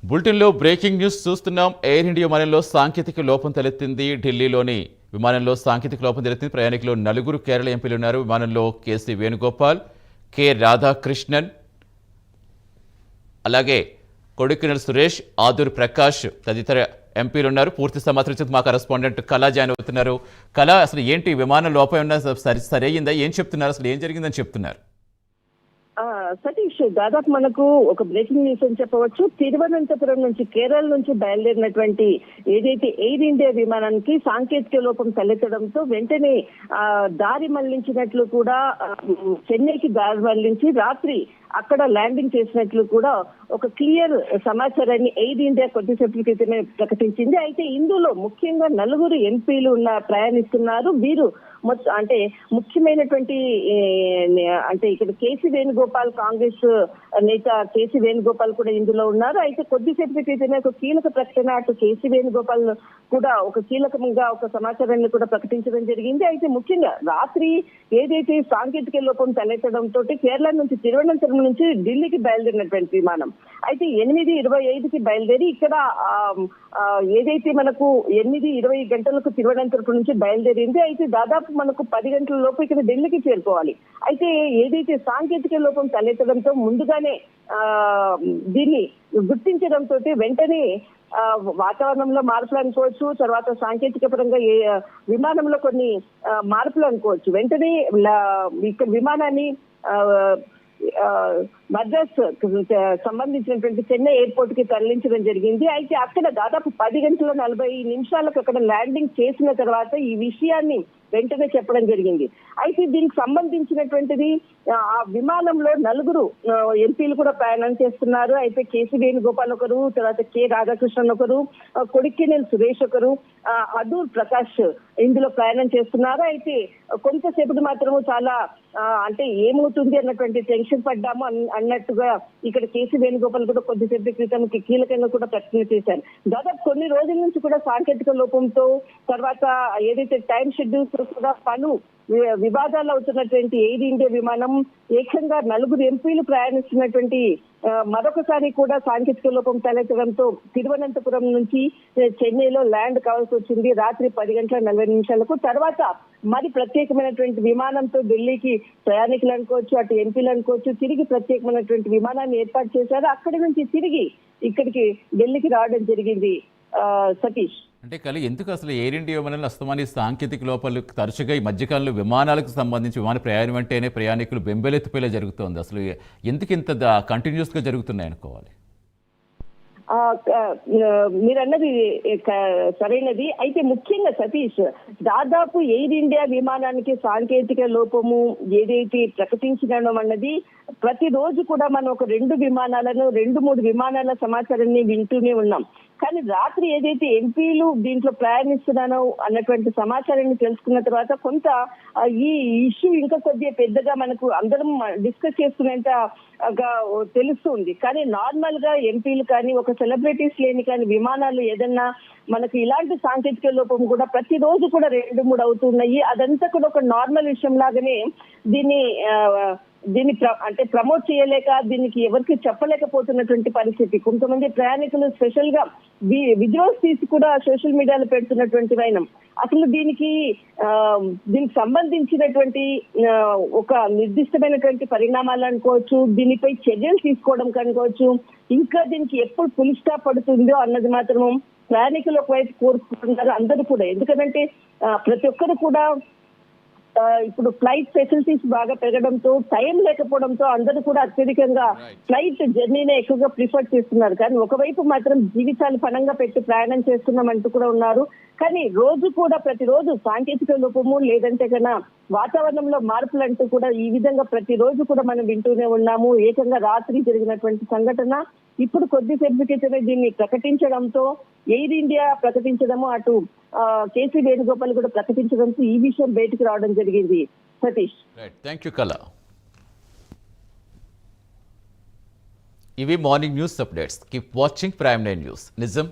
బులెటిన్లో breaking news చూస్తున్నాం. Air India విమానంలో సాంకేతిక లోపం తలెత్తింది. ఢిల్లీలోని విమానంలో సాంకేతిక లోపం తలెత్తింది. ప్రయాణికులు 4 కేరళ ఎంపీలు ఉన్నారు. విమానంలో కేసీ వేణుగోపాల్, కె రాధాకృష్ణన్, అలాగే కొడికినల్ సురేష్, ఆదూర్ ప్రకాష్ తదితర ఎంపీలు ఉన్నారు. పూర్తి సమాచారం మా కరెస్పాండెంట్ కళ జాయిన్ అవుతున్నారు. కళ, అసలు ఏంటి విమానం లోపం ఉన్నా సరైందా? ఏం చెప్తున్నారు? అసలు ఏం జరిగిందని చెప్తున్నారు? సతీష్, దాదాపు మనకు ఒక బ్రేకింగ్ న్యూస్ అని చెప్పవచ్చు. తిరువనంతపురం నుంచి కేరళ నుంచి బయలుదేరినటువంటి ఏదైతే ఎయిర్ ఇండియా విమానానికి సాంకేతిక లోపం తలెత్తడంతో వెంటనే దారి మళ్లించినట్లు కూడా చెన్నైకి దారి మళ్లించి రాత్రి అక్కడ ల్యాండింగ్ చేసినట్లు కూడా ఒక క్లియర్ సమాచారాన్ని ఎయిర్ ఇండియా కొద్దిసేపటి క్రితమే ప్రకటించింది. అయితే ఇందులో ముఖ్యంగా 4 ఎంపీలు ప్రయాణిస్తున్నారు. వీరు అంటే ముఖ్యమైనటువంటి అంటే ఇక్కడ కేసీ వేణుగోపాల్, కాంగ్రెస్ నేత కేసీ వేణుగోపాల్ కూడా ఇందులో ఉన్నారు. అయితే కొద్దిసేపటి క్రితమే ఒక కీలక ప్రకటన అటు కేసీ వేణుగోపాల్ కూడా ఒక కీలకంగా ఒక సమాచారాన్ని కూడా ప్రకటించడం జరిగింది. అయితే ముఖ్యంగా రాత్రి ఏదైతే సాంకేతిక లోపం తలెత్తడంతో కేరళ నుంచి తిరువనంతపురం నుంచి ఢిల్లీకి బయలుదేరినటువంటి విమానం అయితే 8:25కి బయలుదేరి ఇక్కడ ఏదైతే మనకు 8:20 గంటలకు తిరువనంతపురం నుంచి బయలుదేరింది. అయితే దాదాపు మనకు 10 గంటల లోపు ఇక్కడ ఢిల్లీకి చేరుకోవాలి. అయితే ఏదైతే సాంకేతిక లోపం తలెత్తడంతో ముందుగానే దీన్ని గుర్తించడంతో వెంటనే వాతావరణంలో మార్పులు అనుకోవచ్చు, తర్వాత సాంకేతిక పరంగా విమానంలో కొన్ని మార్పులు అనుకోవచ్చు. వెంటనే ఇక్కడ విమానాన్ని మద్రాస్ సంబంధించినటువంటి చెన్నై ఎయిర్పోర్ట్ కి తరలించడం జరిగింది. అయితే అక్కడ దాదాపు 10 గంటల 40 నిమిషాలకు అక్కడ ల్యాండింగ్ చేసిన తర్వాత ఈ విషయాన్ని వెంటనే చెప్పడం జరిగింది. అయితే దీనికి సంబంధించినటువంటిది ఆ విమానంలో 4 ఎంపీలు కూడా ప్రయాణం చేస్తున్నారు. అయితే కేసీ వేణుగోపాల్ ఒకరు, తర్వాత కె రాధాకృష్ణన్ ఒకరు, కొడిక్కినేని సురేష్ ఒకరు, అదూర్ ప్రకాష్ ఇందులో ప్రయాణం చేస్తున్నారు. అయితే కొంతసేపటి మాత్రము చాలా అంటే ఏమవుతుంది అన్నటువంటి టెన్షన్ పడ్డాము అన్నట్టుగా ఇక్కడ కేసీ వేణుగోపాల్ కూడా కొద్దిసేపటి క్రితం కీలకంగా కూడా ప్రకటన చేశారు. దాదాపు కొన్ని రోజుల నుంచి కూడా సాంకేతిక లోపంతో తర్వాత ఏదైతే టైం షెడ్యూల్స్ కూడా పలు వివాదాలు అవుతున్నటువంటి ఎయిర్ ఇండియా విమానం ఏకంగా 4 ఎంపీలు ప్రయాణిస్తున్నటువంటి మరొకసారి కూడా సాంకేతిక లోపం తలెత్తడంతో తిరువనంతపురం నుంచి చెన్నైలో ల్యాండ్ కావాల్సి వచ్చింది రాత్రి 10 గంటల 40 నిమిషాలకు. తర్వాత మరి ప్రత్యేకమైనటువంటి విమానంతో ఢిల్లీకి ప్రయాణికులు అనుకోవచ్చు, అటు ఎంపీలు అనుకోవచ్చు, తిరిగి ప్రత్యేకమైనటువంటి విమానాన్ని ఏర్పాటు చేశారు. అక్కడి నుంచి తిరిగి ఇక్కడికి ఢిల్లీకి రావడం జరిగింది. సతీష్, అంటే ఎందుకు అసలు ఎయిర్ ఇండియా విమానంలో అస్తమాని సాంకేతిక లోపాలు తరచుగా ఈ మధ్యకాలంలో విమానాలకు సంబంధించి విమాన ప్రయాణం అంటేనే ప్రయాణికులు బెంబెలెత్తిపోయేలా జరుగుతోంది. అసలు ఎందుకు ఇంత కంటిన్యూస్గా జరుగుతున్నాయి అనుకోవాలి? మీరన్నది సరైనది. అయితే ముఖ్యంగా సతీష్, దాదాపు ఎయిర్ ఇండియా విమానానికి సాంకేతిక లోపము ఏదైతే ప్రకటించడం అన్నది ప్రతిరోజు కూడా మనం ఒక 2 విమానాలను 2-3 విమానాల సమాచారాన్ని వింటూనే ఉన్నాం. కానీ రాత్రి ఏదైతే ఎంపీలు దీంట్లో ప్రయాణిస్తున్నానో అన్నటువంటి సమాచారాన్ని తెలుసుకున్న తర్వాత కొంత ఈ ఇష్యూ ఇంకా కొద్దిగా పెద్దగా మనకు అందరం డిస్కస్ చేసుకునేంత తెలుస్తుంది. కానీ నార్మల్ గా ఎంపీలు కానీ ఒక సెలబ్రిటీస్ లేని కానీ విమానాలు ఏదన్నా మనకు ఇలాంటి సాంకేతిక లోపం కూడా ప్రతిరోజు కూడా 2-3 అవుతున్నాయి. అదంతా కూడా ఒక నార్మల్ విషయం లాగానే దీన్ని అంటే ప్రమోట్ చేయలేక దీనికి ఎవరికి చెప్పలేకపోతున్నటువంటి పరిస్థితి. కొంతమంది ప్రయాణికులు స్పెషల్ గా వీడియోస్ తీసి కూడా సోషల్ మీడియాలో పెడుతున్నటువంటి వైనం. అసలు దీనికి సంబంధించినటువంటి ఒక నిర్దిష్టమైనటువంటి పరిణామాలు అనుకోవచ్చు, దీనిపై చర్యలు తీసుకోవడం కనుకోవచ్చు, ఇంకా దీనికి ఎప్పుడు ఫుల్ స్టాప్ పడుతుందో అన్నది మాత్రం ప్రయాణికులు ఒకవైపు కోరుకుంటున్నారు అందరూ కూడా. ఎందుకంటే ప్రతి ఒక్కరు కూడా ఇప్పుడు ఫ్లైట్ ఫెసిలిటీస్ బాగా పెరగడంతో టైం లేకపోవడంతో అందరూ కూడా అత్యధికంగా ఫ్లైట్ జర్నీనే ఎక్కువగా ప్రిఫర్ చేస్తున్నారు. కానీ ఒకవైపు మాత్రం జీవితాలు పణంగా పెట్టి ప్రయాణం చేస్తున్నామంటూ కూడా ఉన్నారు. కానీ ప్రతిరోజు సాంకేతిక లోపము లేదంటే కన్నా వాతావరణంలో మార్పులు అంటూ కూడా ఈ విధంగా ప్రతిరోజు కూడా మనం వింటూనే ఉన్నాము. ఏకంగా రాత్రి జరిగినటువంటి సంఘటన ఇప్పుడు కొద్దిసేపు క్రితమే దీన్ని ప్రకటించడంతో ఎయిర్ ఇండియా ప్రకటించడము, అటు కేసీ వేణుగోపాల్ కూడా ప్రకటించడంతో ఈ విషయం బయటకు రావడం జరిగింది. సతీష్, థ్యాంక్ యూ కళ. ఇవి morning news updates. Keep watching prime 9 news. నిజం